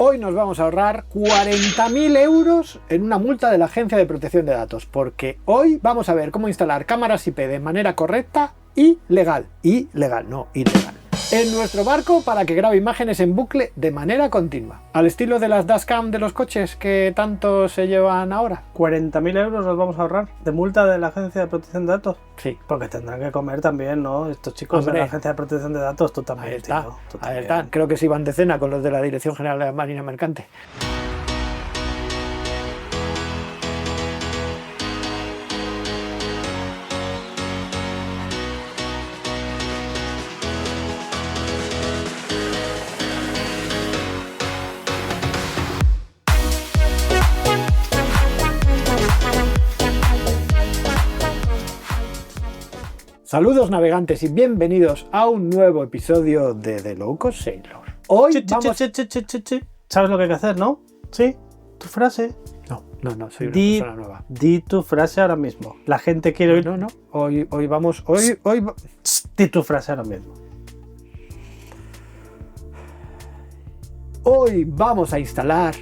Hoy nos vamos a ahorrar 40.000 euros en una multa de la Agencia de Protección de Datos, porque hoy vamos a ver cómo instalar cámaras IP de manera correcta y legal. No ilegal. En nuestro barco para que grabe imágenes en bucle de manera continua. Al estilo de las dashcam de los coches que tanto se llevan ahora. 40.000 euros nos vamos a ahorrar de multa de la Agencia de Protección de Datos. Sí. Porque tendrán que comer también, ¿no? Estos chicos de la Agencia de Protección de Datos, tú también, Ahí está, tío. Tú ahí también. está. Creo que se iban de cena con los de la Dirección General de la Marina Mercante. Saludos navegantes y bienvenidos a un nuevo episodio de The Low Cost Sailor. Hoy vamos... ¿Sabes lo que hay que hacer, no? ¿Sí? ¿Tu frase? No, soy una persona nueva. Di tu frase ahora mismo. La gente quiere oír... No, hoy vamos... Di tu frase ahora mismo. Hoy vamos a instalar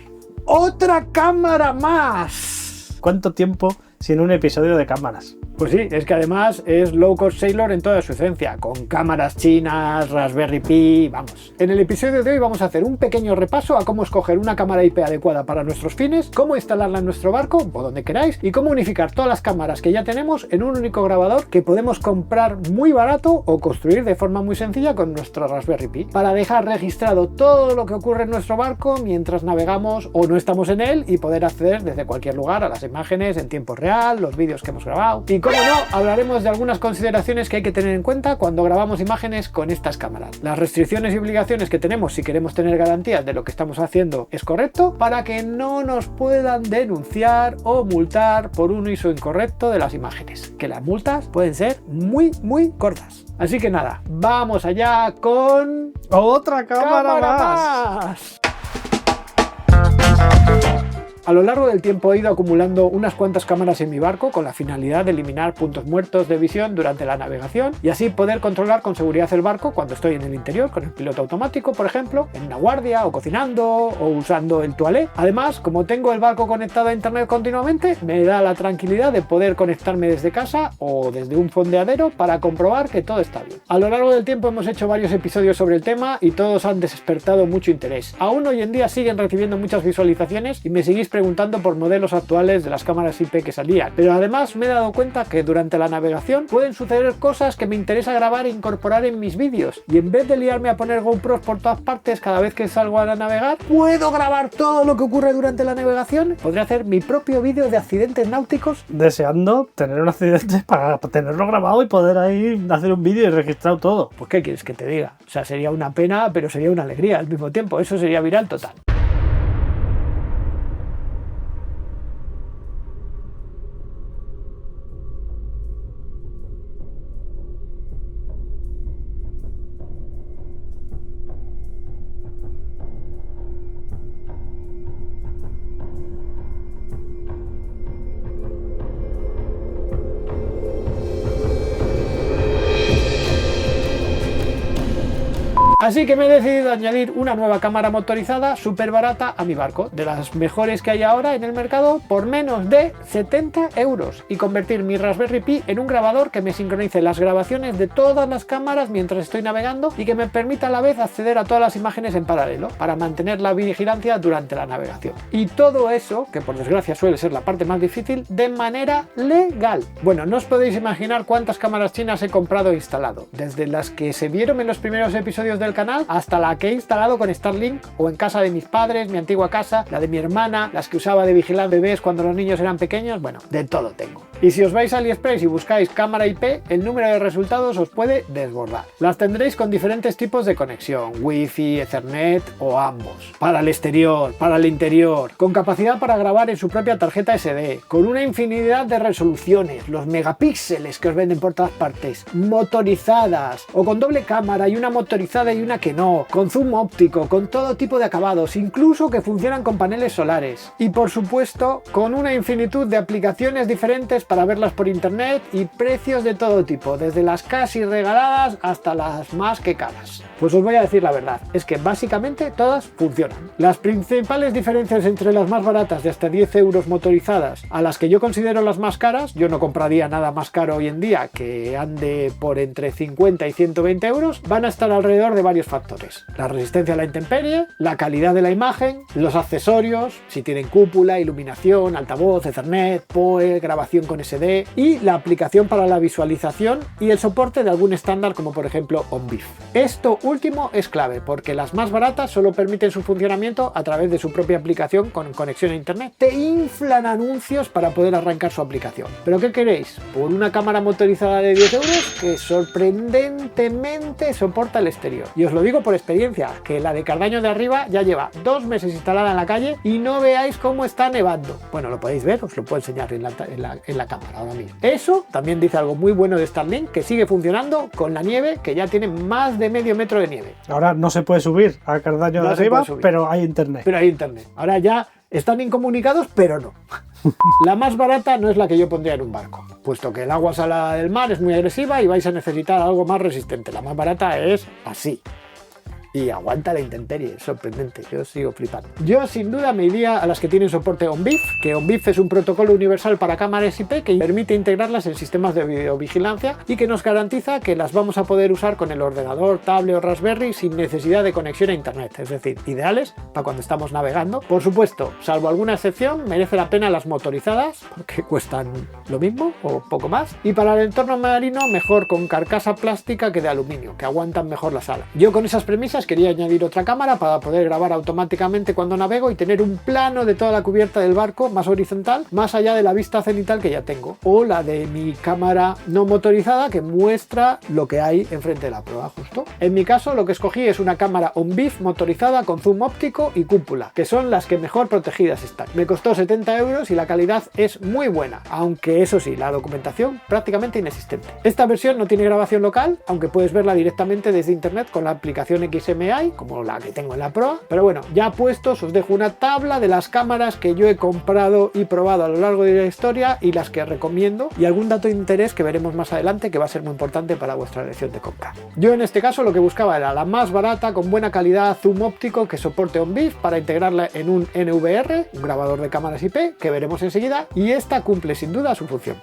otra cámara más. ¿Cuánto tiempo sin un episodio de cámaras? Pues sí, es que además es Low Cost Sailor en toda su esencia, con cámaras chinas, Raspberry Pi, vamos. En el episodio de hoy vamos a hacer un pequeño repaso a cómo escoger una cámara IP adecuada para nuestros fines, cómo instalarla en nuestro barco, o donde queráis, y cómo unificar todas las cámaras que ya tenemos en un único grabador que podemos comprar muy barato o construir de forma muy sencilla con nuestro Raspberry Pi, para dejar registrado todo lo que ocurre en nuestro barco mientras navegamos o no estamos en él y poder acceder desde cualquier lugar a las imágenes en tiempo real, los vídeos que hemos grabado. Y como no, hablaremos de algunas consideraciones que hay que tener en cuenta cuando grabamos imágenes con estas cámaras. Las restricciones y obligaciones que tenemos si queremos tener garantías de lo que estamos haciendo es correcto, para que no nos puedan denunciar o multar por un uso incorrecto de las imágenes, que las multas pueden ser muy cortas. Así que nada, vamos allá con... ¡Otra cámara más! A lo largo del tiempo he ido acumulando unas cuantas cámaras en mi barco con la finalidad de eliminar puntos muertos de visión durante la navegación y así poder controlar con seguridad el barco cuando estoy en el interior con el piloto automático, por ejemplo, en una guardia o cocinando o usando el toilet. Además, como tengo el barco conectado a internet continuamente, me da la tranquilidad de poder conectarme desde casa o desde un fondeadero para comprobar que todo está bien. A lo largo del tiempo hemos hecho varios episodios sobre el tema y todos han despertado mucho interés. Aún hoy en día siguen recibiendo muchas visualizaciones y me seguís preguntando por modelos actuales de las cámaras IP que salían, pero además me he dado cuenta que durante la navegación pueden suceder cosas que me interesa grabar e incorporar en mis vídeos, y en vez de liarme a poner GoPros por todas partes cada vez que salgo a navegar, puedo grabar todo lo que ocurre durante la navegación. Podré hacer mi propio vídeo de accidentes náuticos. Deseando tener un accidente para tenerlo grabado y poder ahí hacer un vídeo y registrar todo. Pues ¿qué quieres que te diga? O sea, sería una pena, pero sería una alegría al mismo tiempo. Eso sería viral total. Así que me he decidido añadir una nueva cámara motorizada súper barata a mi barco, de las mejores que hay ahora en el mercado, por menos de 70 euros, y convertir mi Raspberry Pi en un grabador que me sincronice las grabaciones de todas las cámaras mientras estoy navegando y que me permita a la vez acceder a todas las imágenes en paralelo para mantener la vigilancia durante la navegación. Y todo eso, que por desgracia suele ser la parte más difícil, de manera legal. Bueno, no os podéis imaginar cuántas cámaras chinas he comprado e instalado, desde las que se vieron en los primeros episodios del canal hasta la que he instalado con Starlink o en casa de mis padres, mi antigua casa, la de mi hermana, las que usaba de vigilar bebés cuando los niños eran pequeños. Bueno, de todo tengo. Y si os vais a AliExpress y buscáis cámara IP, el número de resultados os puede desbordar. Las tendréis con diferentes tipos de conexión, Wi-Fi, Ethernet o ambos. Para el exterior, para el interior, con capacidad para grabar en su propia tarjeta SD, con una infinidad de resoluciones, los megapíxeles que os venden por todas partes, motorizadas o con doble cámara y una motorizada y una que no, con zoom óptico, con todo tipo de acabados, incluso que funcionan con paneles solares. Y por supuesto, con una infinitud de aplicaciones diferentes para verlas por internet y precios de todo tipo, desde las casi regaladas hasta las más que caras. Pues os voy a decir la verdad, es que básicamente todas funcionan. Las principales diferencias entre las más baratas de hasta 10 euros motorizadas a las que yo considero las más caras, yo no compraría nada más caro hoy en día que ande por entre 50 y 120 euros, van a estar alrededor de varios factores. La resistencia a la intemperie, la calidad de la imagen, los accesorios, si tienen cúpula, iluminación, altavoz, Ethernet, PoE, grabación con SD y la aplicación para la visualización y el soporte de algún estándar como por ejemplo OnBeef. Esto último es clave porque las más baratas solo permiten su funcionamiento a través de su propia aplicación con conexión a internet. Te inflan anuncios para poder arrancar su aplicación. ¿Pero qué queréis? Por una cámara motorizada de 10 euros que sorprendentemente soporta el exterior. Y os lo digo por experiencia, que la de Cardaño de arriba ya lleva 2 meses instalada en la calle y no veáis cómo está nevando. Bueno, lo podéis ver, os lo puedo enseñar en la cámara ahora mismo. Eso también dice algo muy bueno de Starlink, que sigue funcionando con la nieve, que ya tiene más de medio metro de nieve. Ahora no se puede subir a Cardaño de arriba, pero hay internet. Pero hay internet. Ahora ya están incomunicados, pero no. La más barata no es la que yo pondría en un barco, puesto que el agua salada del mar es muy agresiva y vais a necesitar algo más resistente. La más barata es así. Y aguanta la intemperie, es sorprendente, yo sigo flipando. Yo sin duda me iría a las que tienen soporte OnBeef, que OnBeef es un protocolo universal para cámaras IP que permite integrarlas en sistemas de videovigilancia y que nos garantiza que las vamos a poder usar con el ordenador, tablet o Raspberry sin necesidad de conexión a internet, es decir, ideales para cuando estamos navegando. Por supuesto, salvo alguna excepción, merece la pena las motorizadas, porque cuestan lo mismo o poco más, y para el entorno marino mejor con carcasa plástica que de aluminio, que aguantan mejor la sala. Yo con esas premisas quería añadir otra cámara para poder grabar automáticamente cuando navego y tener un plano de toda la cubierta del barco más horizontal, más allá de la vista cenital que ya tengo, o la de mi cámara no motorizada que muestra lo que hay enfrente de la proa justo. En mi caso lo que escogí es una cámara OnBeef motorizada con zoom óptico y cúpula, que son las que mejor protegidas están. Me costó 70 euros y la calidad es muy buena, aunque eso sí, la documentación prácticamente inexistente. Esta versión no tiene grabación local, aunque puedes verla directamente desde internet con la aplicación XMI, como la que tengo en la Proa. Pero bueno, ya puestos os dejo una tabla de las cámaras que yo he comprado y probado a lo largo de la historia y las que recomiendo, y algún dato de interés que veremos más adelante que va a ser muy importante para vuestra elección de compra. Yo en este caso lo que buscaba era la más barata con buena calidad, zoom óptico que soporte OnBeef para integrarla en un NVR, un grabador de cámaras IP, que veremos enseguida, y esta cumple sin duda su función.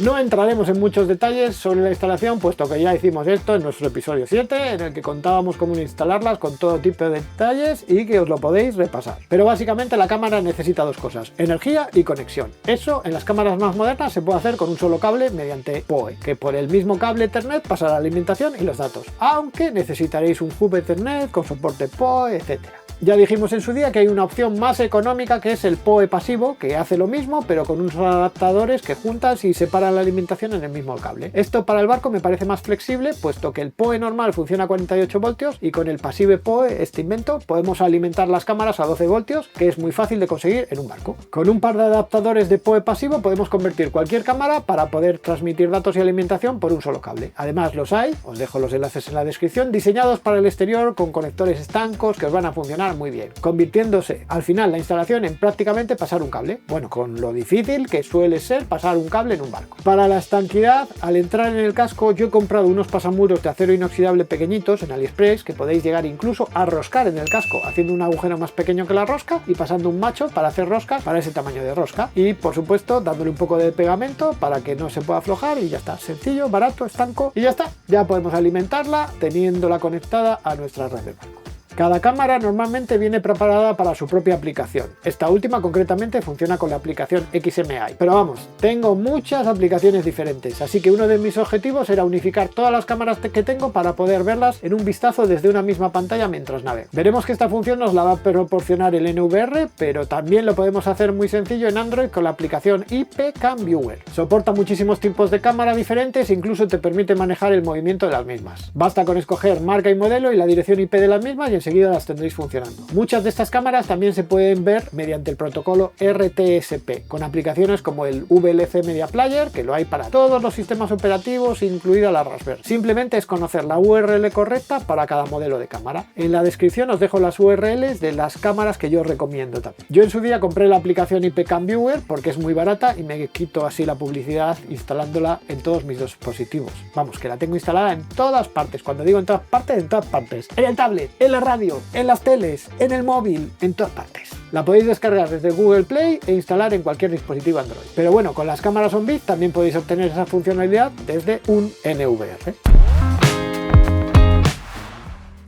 No entraremos en muchos detalles sobre la instalación, puesto que ya hicimos esto en nuestro episodio 7, en el que contábamos cómo instalarlas con todo tipo de detalles y que os lo podéis repasar. Pero básicamente la cámara necesita dos cosas: energía y conexión. Eso en las cámaras más modernas se puede hacer con un solo cable mediante PoE, que por el mismo cable Ethernet pasa la alimentación y los datos, aunque necesitaréis un hub Ethernet con soporte PoE, etc. Ya dijimos en su día que hay una opción más económica que es el PoE pasivo, que hace lo mismo pero con unos adaptadores que juntas y separan la alimentación en el mismo cable. Esto para el barco me parece más flexible, puesto que el PoE normal funciona a 48 voltios y con el pasivo PoE, este invento, podemos alimentar las cámaras a 12 voltios, que es muy fácil de conseguir en un barco. Con un par de adaptadores de PoE pasivo podemos convertir cualquier cámara para poder transmitir datos y alimentación por un solo cable. Además los hay, os dejo los enlaces en la descripción, diseñados para el exterior con conectores estancos que os van a funcionar muy bien, convirtiéndose al final la instalación en prácticamente pasar un cable, bueno, con lo difícil que suele ser pasar un cable en un barco. Para la estanquidad, al entrar en el casco yo he comprado unos pasamuros de acero inoxidable pequeñitos en AliExpress que podéis llegar incluso a roscar en el casco, haciendo un agujero más pequeño que la rosca y pasando un macho para hacer roscas para ese tamaño de rosca, y por supuesto dándole un poco de pegamento para que no se pueda aflojar, y ya está, sencillo, barato, estanco y ya está. Ya podemos alimentarla teniéndola conectada a nuestra red de barco. Cada cámara normalmente viene preparada para su propia aplicación. Esta última concretamente funciona con la aplicación XMI. Pero vamos, tengo muchas aplicaciones diferentes, así que uno de mis objetivos era unificar todas las cámaras que tengo para poder verlas en un vistazo desde una misma pantalla mientras navego. Veremos que esta función nos la va a proporcionar el NVR, pero también lo podemos hacer muy sencillo en Android con la aplicación IP Cam Viewer. Soporta muchísimos tipos de cámara diferentes e incluso te permite manejar el movimiento de las mismas. Basta con escoger marca y modelo y la dirección IP de las mismas y enseguida las tendréis funcionando. Muchas de estas cámaras también se pueden ver mediante el protocolo RTSP, con aplicaciones como el VLC Media Player, que lo hay para todos los sistemas operativos, incluida la Raspberry. Simplemente es conocer la URL correcta para cada modelo de cámara. En la descripción os dejo las URLs de las cámaras que yo os recomiendo también. Yo en su día compré la aplicación IPCam Viewer porque es muy barata y me quito así la publicidad instalándola en todos mis dispositivos. Vamos, que la tengo instalada en todas partes. Cuando digo en todas partes, en todas partes. En el tablet, en la radio, en las teles, en el móvil, en todas partes. La podéis descargar desde Google Play e instalar en cualquier dispositivo Android. Pero bueno, con las cámaras on-bit también podéis obtener esa funcionalidad desde un NVR.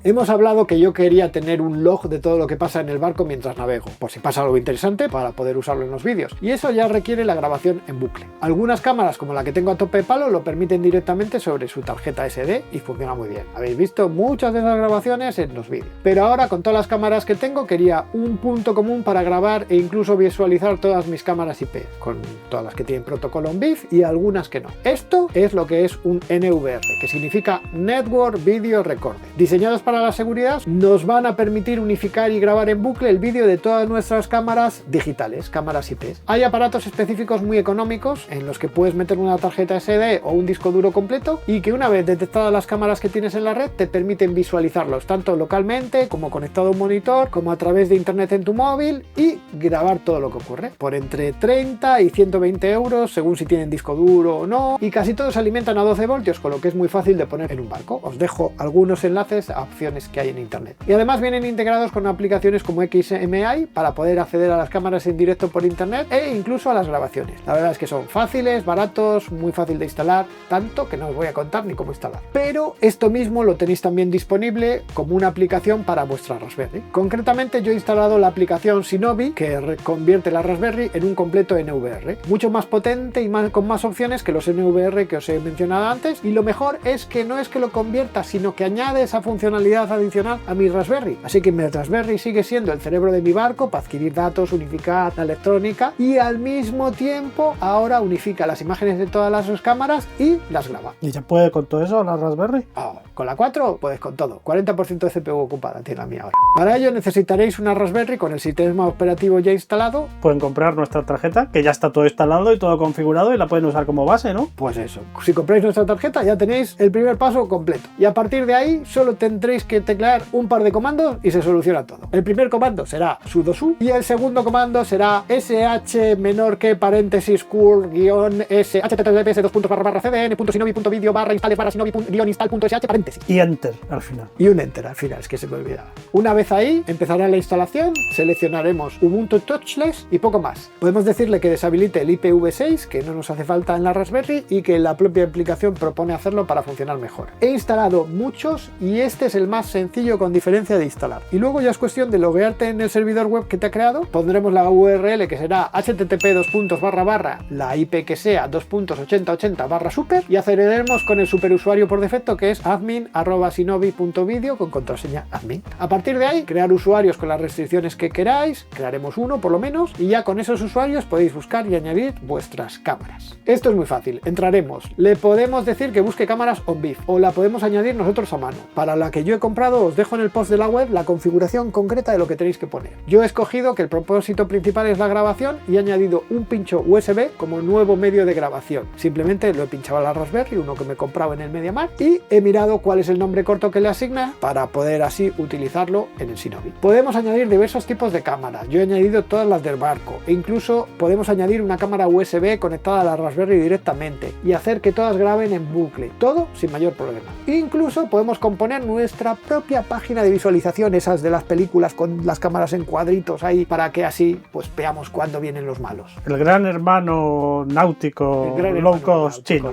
Hemos hablado que yo quería tener un log de todo lo que pasa en el barco mientras navego, por si pasa algo interesante para poder usarlo en los vídeos, y eso ya requiere la grabación en bucle. Algunas cámaras, como la que tengo a tope de palo, lo permiten directamente sobre su tarjeta SD y funciona muy bien. Habéis visto muchas de esas grabaciones en los vídeos. Pero ahora, con todas las cámaras que tengo, quería un punto común para grabar e incluso visualizar todas mis cámaras IP, con todas las que tienen protocolo on-BIF y algunas que no. Esto es lo que es un NVR, que significa Network Video Recorder. Diseñados para la seguridad, nos van a permitir unificar y grabar en bucle el vídeo de todas nuestras cámaras digitales, cámaras IP. Hay aparatos específicos muy económicos en los que puedes meter una tarjeta SD o un disco duro completo y que una vez detectadas las cámaras que tienes en la red te permiten visualizarlos tanto localmente como conectado a un monitor, como a través de internet en tu móvil y grabar todo lo que ocurre por entre 30 y 120 euros según si tienen disco duro o no, y casi todos se alimentan a 12 voltios, con lo que es muy fácil de poner en un barco. Os dejo algunos enlaces a opciones que hay en internet. Y además vienen integrados con aplicaciones como XMI para poder acceder a las cámaras en directo por internet e incluso a las grabaciones. La verdad es que son fáciles, baratos, muy fácil de instalar, tanto que no os voy a contar ni cómo instalar. Pero esto mismo lo tenéis también disponible como una aplicación para vuestra Raspberry. Concretamente yo he instalado la aplicación Shinobi, que convierte la Raspberry en un completo NVR, mucho más potente y con más opciones que los NVR que os he mencionado antes, y lo mejor es que no es que lo convierta, sino que añade esa funcionalidad adicional a mi Raspberry. Así que mi Raspberry sigue siendo el cerebro de mi barco para adquirir datos, unificar la electrónica y al mismo tiempo ahora unifica las imágenes de todas las cámaras y las graba. ¿Y ya puede con todo eso la Raspberry? Con la 4 puedes con todo. 40% de CPU ocupada tiene la mía ahora. Para ello necesitaréis una Raspberry con el sistema operativo ya instalado. Pueden comprar nuestra tarjeta, que ya está todo instalado y todo configurado y la pueden usar como base, ¿no? Pues eso. Si compráis nuestra tarjeta ya tenéis el primer paso completo. Y a partir de ahí solo tendréis que teclear un par de comandos y se soluciona todo. El primer comando será sudo su y el segundo comando será sh menor que paréntesis curl guión s https://cdn.sinovi.video /instales/sinovi-install.sh paréntesis. Y enter al final. Y un enter al final, es que se me olvidaba. Una vez ahí, empezará la instalación, seleccionaremos Ubuntu Touchless y poco más. Podemos decirle que deshabilite el IPv6, que no nos hace falta en la Raspberry, y que la propia aplicación propone hacerlo para funcionar mejor. He instalado muchos y este es el más sencillo con diferencia de instalar. Y luego ya es cuestión de loguearte en el servidor web que te ha creado. Pondremos la URL que será http:// la IP que sea 2.8080/super y accederemos con el superusuario por defecto que es admin@sinovi.video con contraseña admin. A partir de ahí, crear usuarios con las restricciones que queráis, crearemos uno por lo menos, y ya con esos usuarios podéis buscar y añadir vuestras cámaras. Esto es muy fácil, entraremos, le podemos decir que busque cámaras on-BIF o la podemos añadir nosotros a mano. Para la que yo he comprado os dejo en el post de la web la configuración concreta de lo que tenéis que poner. Yo he escogido que el propósito principal es la grabación y he añadido un pincho USB como nuevo medio de grabación. Simplemente lo he pinchado a la Raspberry, uno que me he comprado en el MediaMarkt, y he mirado cuál es el nombre corto que le asigna para poder así utilizarlo en el Shinobi. Podemos añadir diversos tipos de cámaras. Yo he añadido todas las del barco e incluso podemos añadir una cámara USB conectada a la Raspberry directamente y hacer que todas graben en bucle. Todo sin mayor problema. Incluso podemos componer nuestra propia página de visualización, esas de las películas con las cámaras en cuadritos ahí, para que así pues veamos cuándo vienen los malos. El gran hermano náutico low cost chino.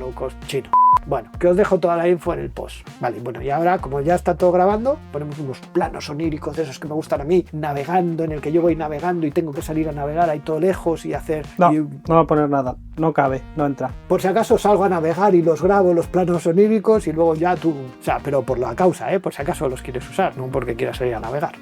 Bueno, que os dejo toda la info en el post. Vale, bueno, y ahora como ya está todo grabando, ponemos unos planos oníricos de esos que me gustan a mí, navegando, en el que yo voy navegando y tengo que salir a navegar ahí todo lejos y hacer... No, no voy a poner nada, no cabe, no entra. Por si acaso salgo a navegar y los grabo, los planos oníricos, y luego ya tú... O sea, pero por la causa, por si acaso los quieres usar, no porque quieras salir a navegar.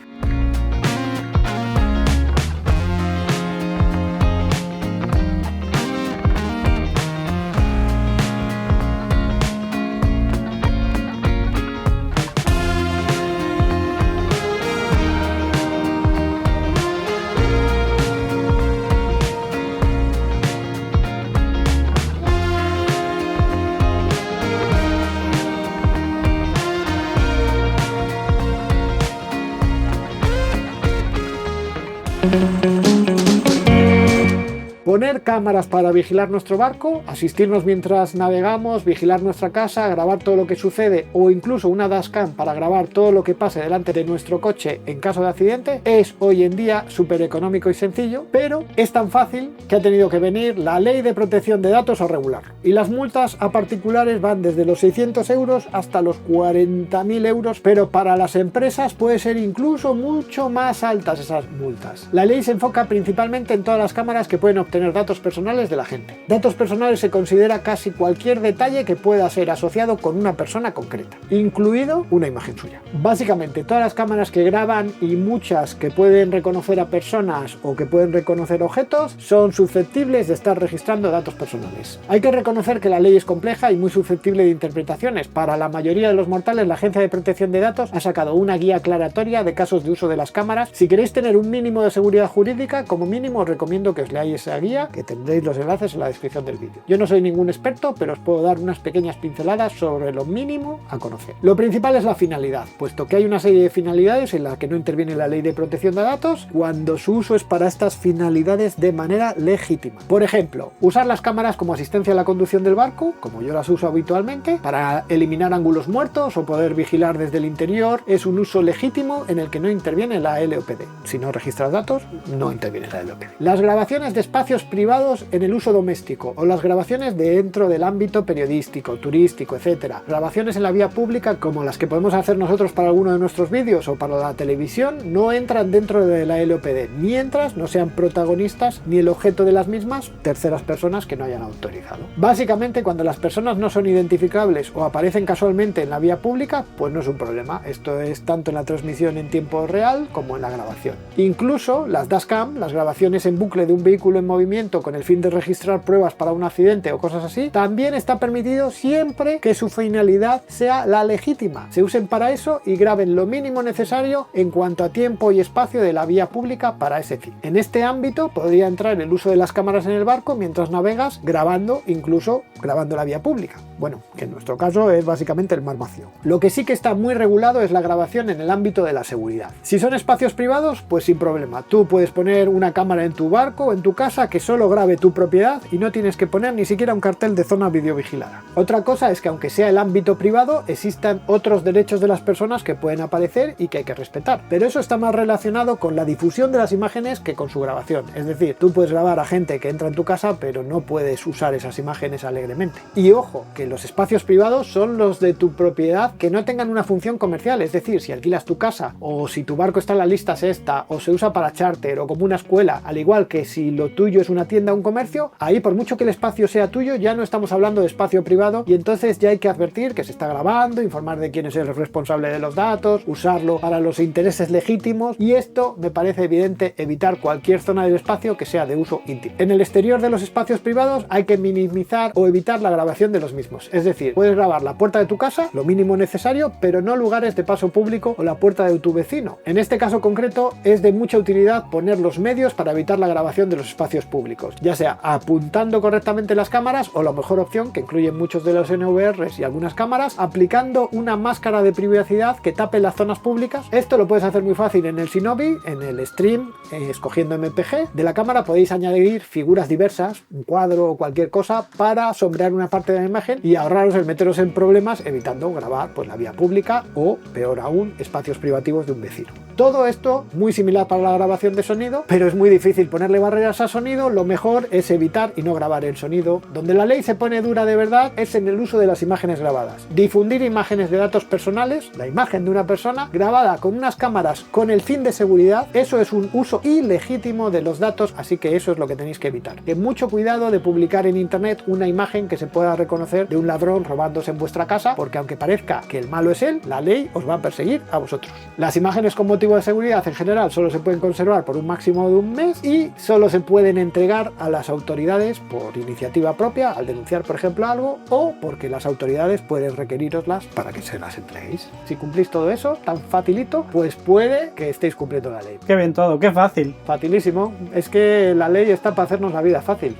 Poner cámaras para vigilar nuestro barco, asistirnos mientras navegamos, vigilar nuestra casa, grabar todo lo que sucede o incluso una dashcam para grabar todo lo que pase delante de nuestro coche en caso de accidente es hoy en día súper económico y sencillo, pero es tan fácil que ha tenido que venir la Ley de Protección de Datos a regularlo. Y las multas a particulares van desde los 600 euros hasta los 40.000 euros, pero para las empresas puede ser incluso mucho más altas esas multas. La ley se enfoca principalmente en todas las cámaras que pueden obtener datos personales de la gente. Datos personales se considera casi cualquier detalle que pueda ser asociado con una persona concreta, incluido una imagen suya. Básicamente todas las cámaras que graban y muchas que pueden reconocer a personas o que pueden reconocer objetos son susceptibles de estar registrando datos personales. Hay que reconocer que la ley es compleja y muy susceptible de interpretaciones. Para la mayoría de los mortales, la Agencia de Protección de Datos ha sacado una guía aclaratoria de casos de uso de las cámaras. Si queréis tener un mínimo de seguridad jurídica, como mínimo os recomiendo que os leáis esa guía, que tendréis los enlaces en la descripción del vídeo. Yo no soy ningún experto, pero os puedo dar unas pequeñas pinceladas sobre lo mínimo a conocer. Lo principal es la finalidad, puesto que hay una serie de finalidades en las que no interviene la Ley de Protección de Datos cuando su uso es para estas finalidades de manera legítima. Por ejemplo, usar las cámaras como asistencia a la conducción del barco, como yo las uso habitualmente, para eliminar ángulos muertos o poder vigilar desde el interior, es un uso legítimo en el que no interviene la LOPD. Si no registras datos, no interviene la LOPD. Las grabaciones de espacios privados en el uso doméstico o las grabaciones dentro del ámbito periodístico, turístico, etc. Grabaciones en la vía pública como las que podemos hacer nosotros para alguno de nuestros vídeos o para la televisión no entran dentro de la LOPD mientras no sean protagonistas ni el objeto de las mismas terceras personas que no hayan autorizado. Básicamente, cuando las personas no son identificables o aparecen casualmente en la vía pública, pues no es un problema. Esto es tanto en la transmisión en tiempo real como en la grabación. Incluso las dashcam, las grabaciones en bucle de un vehículo en movimiento con el fin de registrar pruebas para un accidente o cosas así, también está permitido siempre que su finalidad sea la legítima. Se usen para eso y graben lo mínimo necesario en cuanto a tiempo y espacio de la vía pública para ese fin. En este ámbito podría entrar el uso de las cámaras en el barco mientras navegas, grabando, incluso grabando la vía pública. Bueno, que en nuestro caso es básicamente el mar vacío. Lo que sí que está muy regulado es la grabación en el ámbito de la seguridad. Si son espacios privados, pues sin problema. Tú puedes poner una cámara en tu barco o en tu casa que solo grabe tu propiedad y no tienes que poner ni siquiera un cartel de zona videovigilada. Otra cosa es que aunque sea el ámbito privado, existan otros derechos de las personas que pueden aparecer y que hay que respetar. Pero eso está más relacionado con la difusión de las imágenes que con su grabación. Es decir, tú puedes grabar a gente que entra en tu casa, pero no puedes usar esas imágenes alegremente. Y ojo, que los espacios privados son los de tu propiedad que no tengan una función comercial. Es decir, si alquilas tu casa o si tu barco está en la lista sexta o se usa para charter o como una escuela, al igual que si lo tuyo es una tienda o un comercio, ahí por mucho que el espacio sea tuyo ya no estamos hablando de espacio privado y entonces ya hay que advertir que se está grabando, informar de quién es el responsable de los datos, usarlo para los intereses legítimos y esto me parece evidente evitar cualquier zona del espacio que sea de uso íntimo. En el exterior de los espacios privados hay que minimizar o evitar la grabación de los mismos, es decir, puedes grabar la puerta de tu casa, lo mínimo necesario, pero no lugares de paso público o la puerta de tu vecino. En este caso concreto es de mucha utilidad poner los medios para evitar la grabación de los espacios públicos, ya sea apuntando correctamente las cámaras o la mejor opción que incluyen muchos de los NVRs y algunas cámaras, aplicando una máscara de privacidad que tape las zonas públicas. Esto lo puedes hacer muy fácil en el Shinobi, en el Stream, escogiendo MPG. De la cámara podéis añadir figuras diversas, un cuadro o cualquier cosa para sombrear una parte de la imagen y ahorraros el meteros en problemas evitando grabar pues la vía pública o, peor aún, espacios privativos de un vecino. Todo esto muy similar para la grabación de sonido, pero es muy difícil ponerle barreras a sonido. Lo mejor es evitar y no grabar el sonido. Donde la ley se pone dura de verdad es en el uso de las imágenes grabadas. Difundir imágenes de datos personales, la imagen de una persona grabada con unas cámaras con el fin de seguridad, eso es un uso ilegítimo de los datos, así que eso es lo que tenéis que evitar. Ten mucho cuidado de publicar en internet una imagen que se pueda reconocer de un ladrón robándose en vuestra casa, porque aunque parezca que el malo es él, la ley os va a perseguir a vosotros. Las imágenes con motivo de seguridad en general solo se pueden conservar por un máximo de un mes y solo se pueden entregar a las autoridades por iniciativa propia, al denunciar por ejemplo algo, o porque las autoridades pueden requeriroslas para que se las entreguéis. Si cumplís todo eso tan facilito, pues puede que estéis cumpliendo la ley. Qué bien todo, qué fácil. Facilísimo, es que la ley está para hacernos la vida fácil.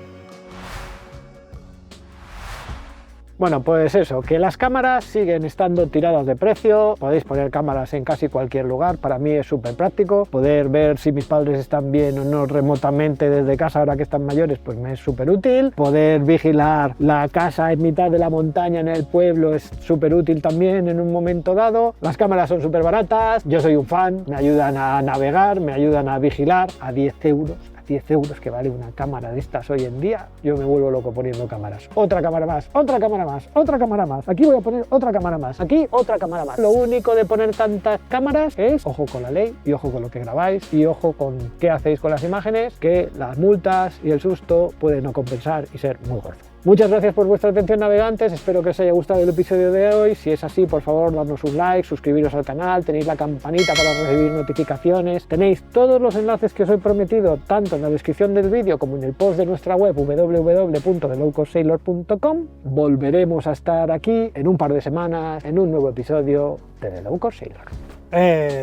Bueno, pues eso, que las cámaras siguen estando tiradas de precio, podéis poner cámaras en casi cualquier lugar, para mí es súper práctico, poder ver si mis padres están bien o no remotamente desde casa ahora que están mayores, pues me es súper útil, poder vigilar la casa en mitad de la montaña en el pueblo es súper útil también en un momento dado, las cámaras son súper baratas, yo soy un fan, me ayudan a navegar, me ayudan a vigilar a 10 euros. 10 euros que vale una cámara de estas hoy en día, yo me vuelvo loco poniendo cámaras. Otra cámara más, otra cámara más, otra cámara más. Aquí voy a poner otra cámara más, aquí otra cámara más. Lo único de poner tantas cámaras es ojo con la ley y ojo con lo que grabáis y ojo con qué hacéis con las imágenes, que las multas y el susto pueden no compensar y ser muy gordo. Muchas gracias por vuestra atención, navegantes, espero que os haya gustado el episodio de hoy. Si es así, por favor, dadnos un like, suscribiros al canal, tenéis la campanita para recibir notificaciones, tenéis todos los enlaces que os he prometido, tanto en la descripción del vídeo como en el post de nuestra web www.thelowcostsailor.com. Volveremos a estar aquí en un par de semanas en un nuevo episodio de The Low Cost Sailor.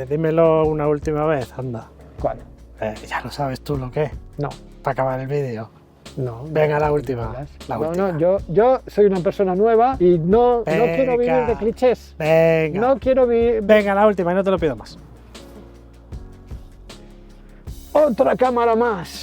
Dímelo una última vez, anda. ¿Cuál? Ya lo sabes tú lo que es, No. para acabar el vídeo. No, Venga, la última. No, yo soy una persona nueva y no quiero vivir de clichés. Venga. No quiero vivir... Venga, la última y no te lo pido más. Otra cámara más.